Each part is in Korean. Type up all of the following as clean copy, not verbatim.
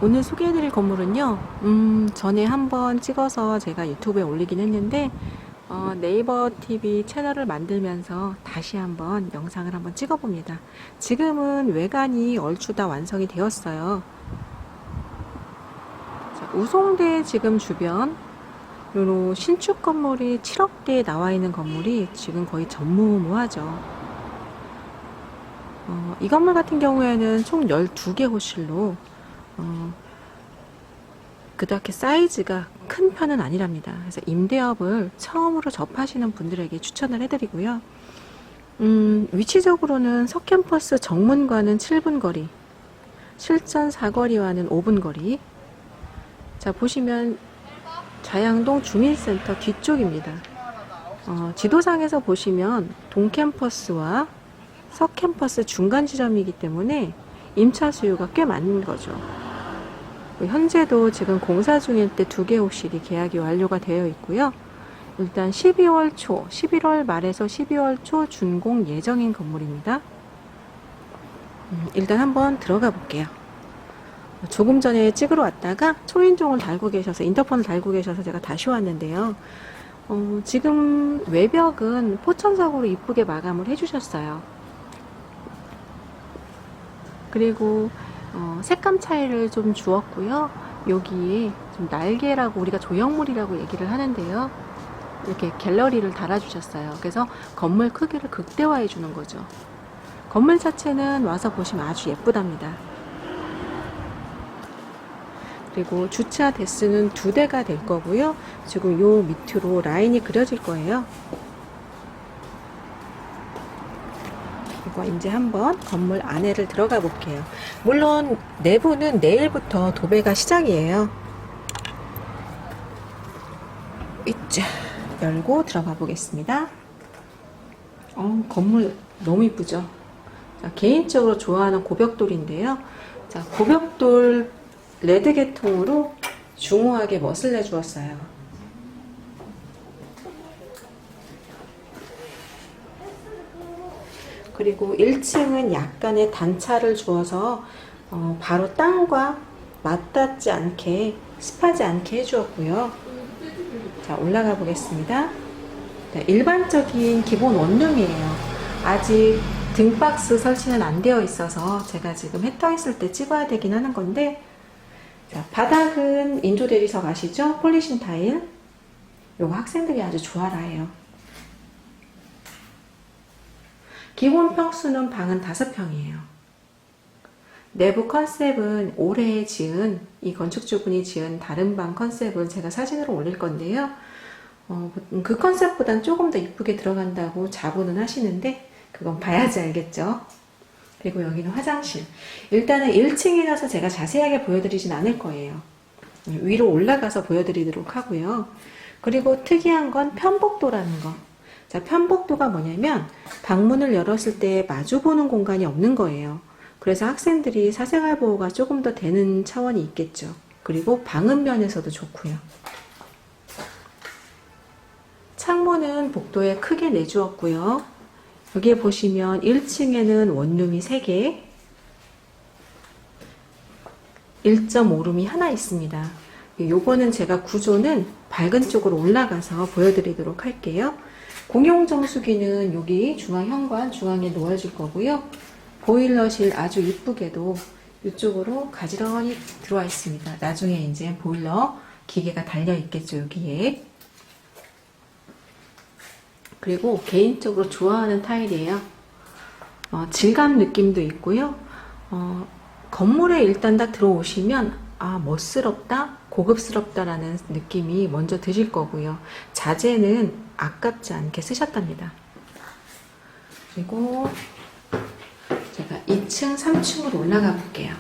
오늘 소개해드릴 건물은요, 전에 한번 찍어서 제가 유튜브에 올리긴 했는데, 네이버 TV 채널을 만들면서 다시 한번 영상을 한번 찍어봅니다. 지금은 외관이 얼추 다 완성이 되었어요. 자, 우송대 지금 주변, 요런 신축 건물이 7억대에 나와 있는 건물이 지금 거의 전무후무하죠. 이 건물 같은 경우에는 총 12개 호실로, 그렇게 사이즈가 큰 편은 아니랍니다. 그래서 임대업을 처음으로 접하시는 분들에게 추천을 해드리고요. 위치적으로는 서캠퍼스 정문과는 7분 거리, 실전 사거리와는 5분 거리. 자, 보시면 자양동 주민센터 뒤쪽입니다. 지도상에서 보시면 동캠퍼스와 서캠퍼스 중간 지점이기 때문에 임차 수요가 꽤 많은 거죠. 현재도 지금 공사 중일 때 2개 호실이 계약이 완료가 되어 있고요. 일단 12월 초, 11월 말에서 12월 초 준공 예정인 건물입니다. 일단 한번 들어가 볼게요. 조금 전에 찍으러 왔다가 초인종을 달고 계셔서, 인터폰을 달고 계셔서 제가 다시 왔는데요. 지금 외벽은 포천석으로 이쁘게 마감을 해주셨어요. 그리고 색감 차이를 좀 주었고요. 여기에 좀 날개라고, 우리가 조형물이라고 얘기를 하는데요. 이렇게 갤러리를 달아주셨어요. 그래서 건물 크기를 극대화해 주는 거죠. 건물 자체는 와서 보시면 아주 예쁘답니다. 그리고 주차 대수는 2대가 될 거고요. 지금 요 밑으로 라인이 그려질 거예요. 이제 한번 건물 안에를 들어가 볼게요. 물론 내부는 내일부터 도배가 시작이에요. 이자 열고 들어가 보겠습니다. 건물 너무 이쁘죠? 자, 개인적으로 좋아하는 고벽돌인데요. 자, 고벽돌 레드 계통으로 중후하게 멋을 내주었어요. 그리고 1층은 약간의 단차를 주어서 바로 땅과 맞닿지 않게, 습하지 않게 해주었고요. 자, 올라가 보겠습니다. 네, 일반적인 기본 원룸이에요. 아직 등박스 설치는 안 되어 있어서 제가 지금 해떠 있을 때 찍어야 되긴 하는 건데, 자, 바닥은 인조 대리석 아시죠? 폴리신 타일. 요거 학생들이 아주 좋아라 해요. 기본 평수는 방은 5평이에요. 내부 컨셉은 올해 지은, 이 건축주분이 지은 다른 방 컨셉은 제가 사진으로 올릴 건데요. 그 컨셉보단 조금 더 이쁘게 들어간다고 자부는 하시는데, 그건 봐야지 알겠죠. 그리고 여기는 화장실. 일단은 1층이라서 제가 자세하게 보여드리진 않을 거예요. 위로 올라가서 보여드리도록 하고요. 그리고 특이한 건 편복도라는 거. 자, 편복도가 뭐냐면 방문을 열었을 때 마주보는 공간이 없는 거예요. 그래서 학생들이 사생활 보호가 조금 더 되는 차원이 있겠죠. 그리고 방음 면에서도 좋고요. 창문은 복도에 크게 내주었고요. 여기에 보시면 1층에는 원룸이 3개, 1.5룸이 하나 있습니다. 요거는 제가 구조는 밝은 쪽으로 올라가서 보여드리도록 할게요. 공용 정수기는 여기 중앙 현관 중앙에 놓아줄 거고요. 보일러실 아주 이쁘게도 이쪽으로 가지런히 들어와 있습니다. 나중에 이제 보일러 기계가 달려 있겠죠, 여기에. 그리고 개인적으로 좋아하는 타일이에요. 질감 느낌도 있고요. 건물에 일단 딱 들어오시면 멋스럽다, 고급스럽다라는 느낌이 먼저 드실 거고요. 자재는 아깝지 않게 쓰셨답니다. 그리고 제가 2층, 3층으로 올라가 볼게요.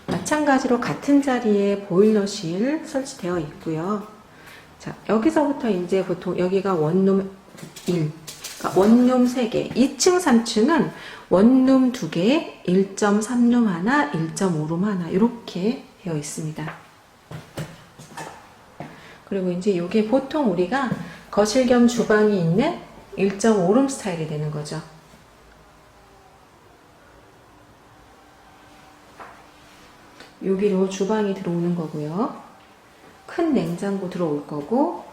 마찬가지로 같은 자리에 보일러실 설치되어 있고요. 자, 여기서부터 이제 보통 여기가 원룸 1, 그러니까 원룸 3개, 2층, 3층은 원룸 2개, 1.3룸 하나, 1.5룸 하나 이렇게 되어 있습니다. 그리고 이제 이게 보통 우리가 거실 겸 주방이 있는 1.5룸 스타일이 되는 거죠. 여기로 주방이 들어오는 거고요. 큰 냉장고 들어올 거고,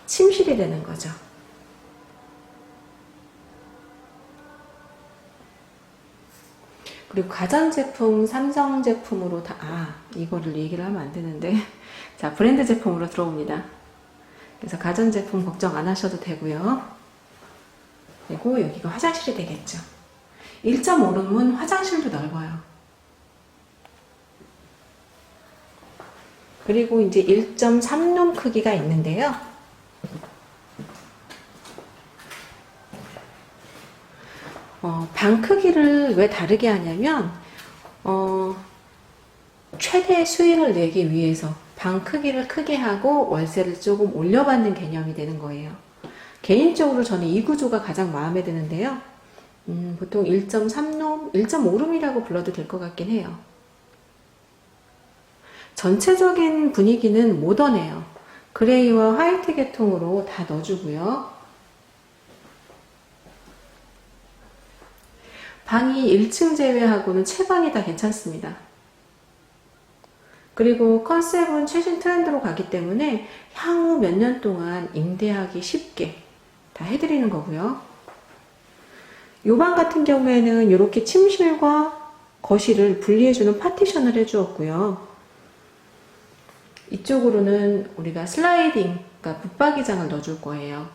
침실이 되는 거죠. 그리고 가전제품, 삼성 제품으로 이거를 얘기를 하면 안 되는데. 자, 브랜드 제품으로 들어옵니다. 그래서 가전제품 걱정 안 하셔도 되고요. 그리고 여기가 화장실이 되겠죠. 1.5룸은 화장실도 넓어요. 그리고 이제 1.3룸 크기가 있는데요. 방 크기를 왜 다르게 하냐면, 최대 수익을 내기 위해서 방 크기를 크게 하고 월세를 조금 올려받는 개념이 되는 거예요. 개인적으로 저는 이 구조가 가장 마음에 드는데요. 보통 1.3룸, 1.5룸이라고 불러도 될 것 같긴 해요. 전체적인 분위기는 모던해요. 그레이와 화이트 계통으로 다 넣어주고요. 방이 1층 제외하고는 채방이 다 괜찮습니다. 그리고 컨셉은 최신 트렌드로 가기 때문에 향후 몇 년 동안 임대하기 쉽게 다 해드리는 거고요. 이 방 같은 경우에는 이렇게 침실과 거실을 분리해주는 파티션을 해주었고요. 이쪽으로는 우리가 슬라이딩, 그러니까 붙박이장을 넣어줄 거예요.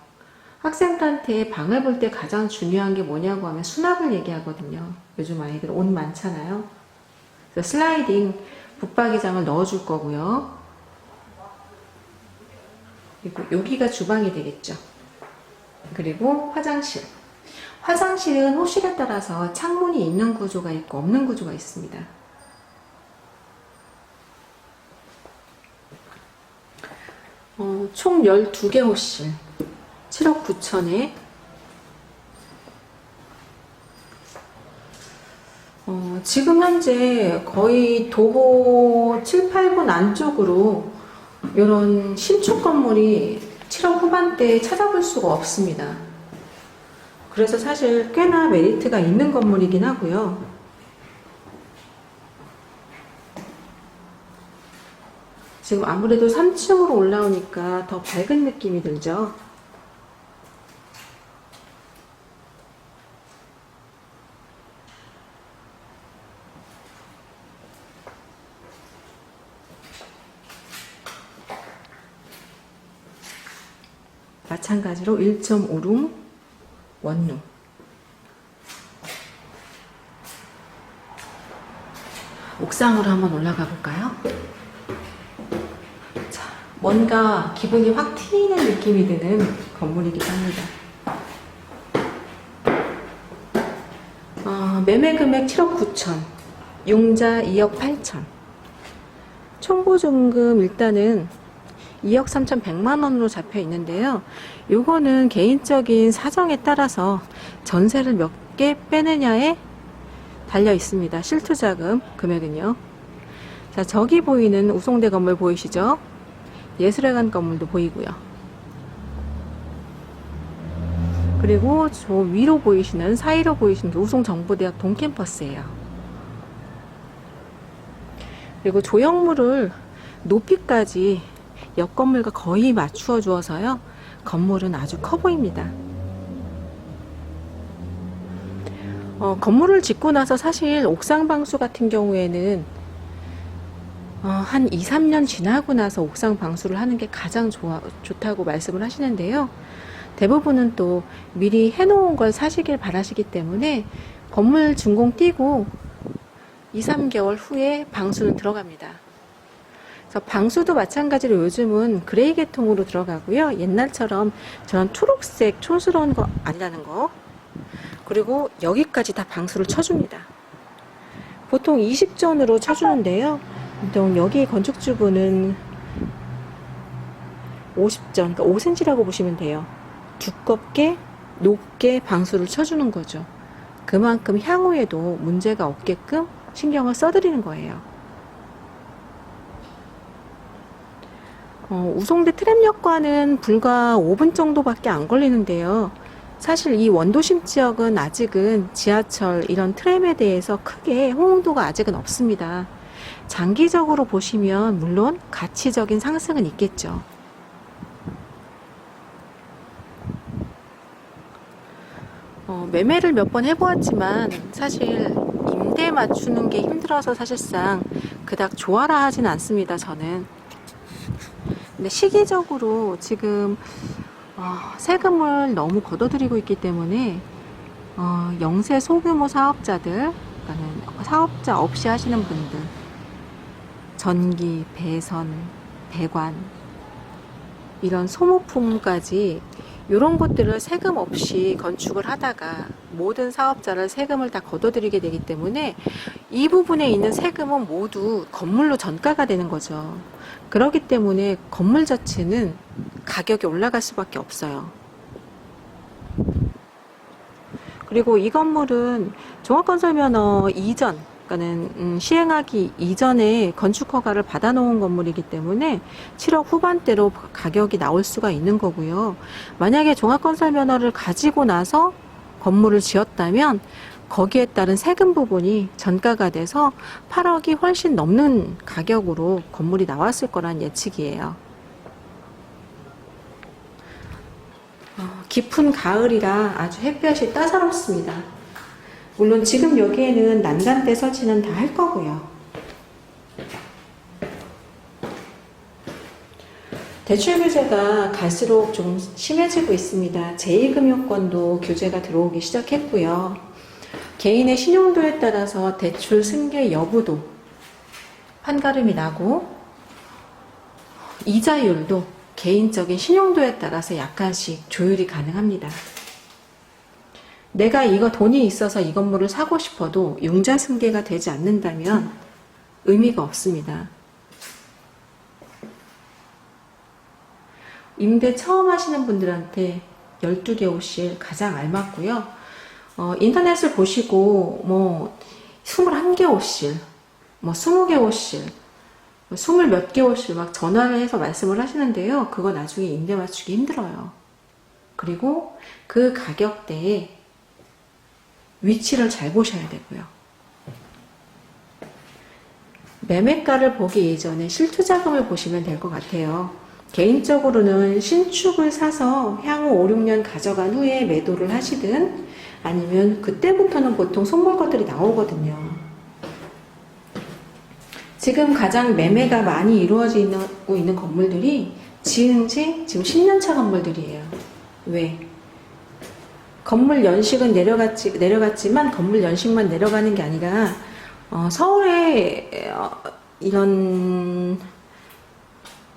학생들한테 방을 볼 때 가장 중요한 게 뭐냐고 하면 수납을 얘기하거든요. 요즘 아이들 옷 많잖아요. 그래서 슬라이딩, 붙박이장을 넣어줄 거고요. 그리고 여기가 주방이 되겠죠. 그리고 화장실. 화장실은 호실에 따라서 창문이 있는 구조가 있고 없는 구조가 있습니다. 총 12개 호실. 7억 9천에 지금 현재 거의 도보 7, 8분 안쪽으로 이런 신축 건물이 7억 후반대에 찾아볼 수가 없습니다. 그래서 사실 꽤나 메리트가 있는 건물이긴 하고요. 지금 아무래도 3층으로 올라오니까 더 밝은 느낌이 들죠. 마찬가지로 1.5룸 원룸. 옥상으로 한번 올라가 볼까요? 자, 뭔가 기분이 확 튀는 느낌이 드는 건물이기도 합니다. 매매 금액 7억 9천, 융자 2억 8천. 총보증금 일단은 2억 3,100만 원으로 잡혀 있는데요. 요거는 개인적인 사정에 따라서 전세를 몇 개 빼느냐에 달려 있습니다. 실투자금 금액은요. 자, 저기 보이는 우송대 건물 보이시죠? 예술회관 건물도 보이고요. 그리고 저 위로 보이시는, 사이로 보이시는 게 우송정보대학 동캠퍼스예요. 그리고 조형물을 높이까지 옆 건물과 거의 맞추어 주어서요. 건물은 아주 커 보입니다. 건물을 짓고 나서 사실 옥상 방수 같은 경우에는 한 2, 3년 지나고 나서 옥상 방수를 하는 게 가장 좋다고 말씀을 하시는데요. 대부분은 또 미리 해놓은 걸 사시길 바라시기 때문에 건물 준공 띄고 2, 3개월 후에 방수는 들어갑니다. 그래서 방수도 마찬가지로 요즘은 그레이 계통으로 들어가고요. 옛날처럼 저런 초록색 촌스러운 거 아니라는 거. 그리고 여기까지 다 방수를 쳐줍니다. 보통 20전으로 쳐주는데요. 보통 여기 건축주부는 50전, 그러니까 5cm라고 보시면 돼요. 두껍게 높게 방수를 쳐주는 거죠. 그만큼 향후에도 문제가 없게끔 신경을 써드리는 거예요. 우송대 트램역과는 불과 5분 정도밖에 안 걸리는데요. 사실 이 원도심 지역은 아직은 지하철 이런 트램에 대해서 크게 호응도가 아직은 없습니다. 장기적으로 보시면 물론 가치적인 상승은 있겠죠. 매매를 몇 번 해보았지만 사실 임대 맞추는 게 힘들어서 사실상 그닥 좋아라 하진 않습니다, 저는. 근데 시기적으로 지금 세금을 너무 걷어들이고 있기 때문에 영세 소규모 사업자들, 그러니까 사업자 없이 하시는 분들, 전기, 배선, 배관, 이런 소모품까지 이런 것들을 세금 없이 건축을 하다가 모든 사업자를 세금을 다 걷어들이게 되기 때문에 이 부분에 있는 세금은 모두 건물로 전가가 되는 거죠. 그렇기 때문에 건물 자체는 가격이 올라갈 수밖에 없어요. 그리고 이 건물은 종합건설면허 이전, 그러니까는 시행하기 이전에 건축허가를 받아놓은 건물이기 때문에 7억 후반대로 가격이 나올 수가 있는 거고요. 만약에 종합건설면허를 가지고 나서 건물을 지었다면 거기에 따른 세금 부분이 전가가 돼서 8억이 훨씬 넘는 가격으로 건물이 나왔을 거란 예측이에요. 깊은 가을이라 아주 햇볕이 따사롭습니다. 물론 지금 여기에는 난간대 설치는 다 할 거고요. 대출 규제가 갈수록 좀 심해지고 있습니다. 제2금융권도 규제가 들어오기 시작했고요. 개인의 신용도에 따라서 대출 승계 여부도 판가름이 나고, 이자율도 개인적인 신용도에 따라서 약간씩 조율이 가능합니다. 내가 이거 돈이 있어서 이 건물을 사고 싶어도 융자 승계가 되지 않는다면 의미가 없습니다. 임대 처음 하시는 분들한테 12개 호실 가장 알맞고요. 인터넷을 보시고 21개 호실, 20개 호실, 20몇 개 호실 막 전화를 해서 말씀을 하시는데요. 그거 나중에 임대 맞추기 힘들어요. 그리고 그 가격대에 위치를 잘 보셔야 되고요. 매매가를 보기 이전에 실투자금을 보시면 될 것 같아요. 개인적으로는 신축을 사서 향후 5, 6년 가져간 후에 매도를 하시든 아니면 그때부터는 보통 손볼 것들이 나오거든요. 지금 가장 매매가 많이 이루어지고 있는 건물들이 지은 지 지금 10년차 건물들이에요. 왜? 건물 연식은 내려갔지만 건물 연식만 내려가는 게 아니라 서울에 이런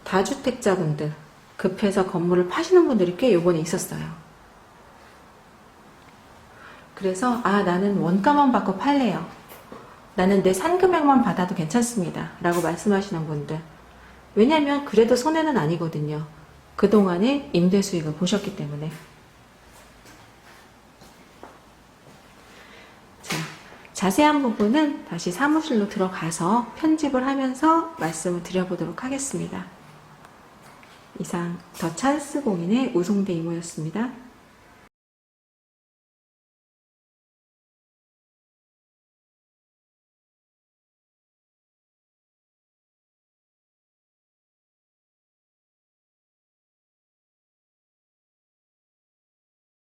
다주택자분들 급해서 건물을 파시는 분들이 꽤 요번에 있었어요. 그래서 나는 원가만 받고 팔래요. 나는 내 산금액만 받아도 괜찮습니다. 라고 말씀하시는 분들. 왜냐면 그래도 손해는 아니거든요. 그동안의 임대 수익을 보셨기 때문에. 자세한 부분은 다시 사무실로 들어가서 편집을 하면서 말씀을 드려보도록 하겠습니다. 이상 더 찬스 공인의 우송대 이모였습니다.